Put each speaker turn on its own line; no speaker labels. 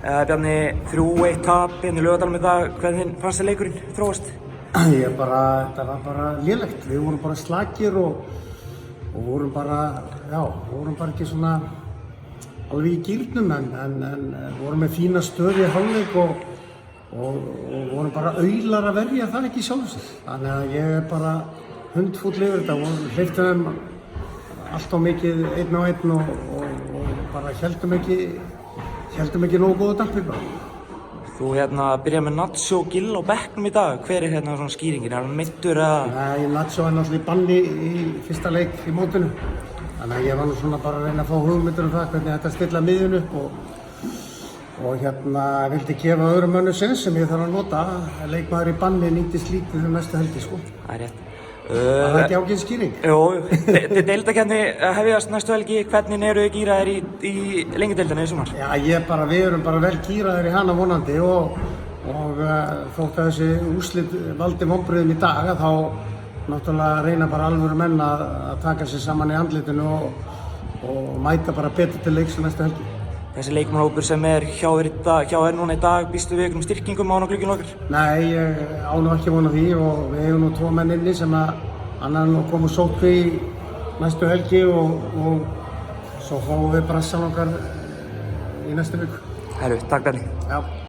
Bjarni, 3-1 tap inn í Laugardalnum í dag. Hvernig fannst þér leikurinn þróast?
Þetta var bara lélegt. Við vorum bara slakir og vorum bara ekki svona alveg í gírnum en vorum með fína stöðu í hálfleik og vorum bara auðlar að verja það ekki í sjálfu sér. Þannig að ég er bara hundfúll yfir þetta og hleyptum þeim allt of mikið einn á einn og bara héldum ekki nógu góða dampir bara.
Þú byrjaði með Nacho Gill á bekknum í dag. Hver er svona skýringin? Er hann meiddur eða?
Nei, Nacho er náttúrulega í banni í fyrsta leik í mótinu. Þannig að ég var nú svona bara að reyna að fá hugmyndir það hvernig þetta stilla miðjun upp og vildi gefa öðrum mönnum séns sem ég þarf að nota. Leikmaður í banni nýttist lítið næstu helgi sko.
Það er rétt.
Það er ekki ágæð skýring.
Jú, deildakeppni hefjast næstu helgi. Hvernig eru þið gíraðir í lengjudeildinni í sumar?
Já, við erum bara vel gíraðir í hana vonandi og þótt að þessi úrslit valdi vonbrigðum í dag þá náttúrulega reyna bara alvöru menn að taka sig saman í andlitinu og mæta bara betur til leiks næstu helgi.
Þessi leikmannahópur sem er hjá þér núna í dag, býstu við einhverjum styrkingum á glugginn okkar?
Nei, ég á nú ekki von á því og við hefum nú 2 menn inni sem annar nú komið sótkví næstu helgi og svo fáum við brassan okkar í næstu viku.
Herru, takk Bjarni.
Já.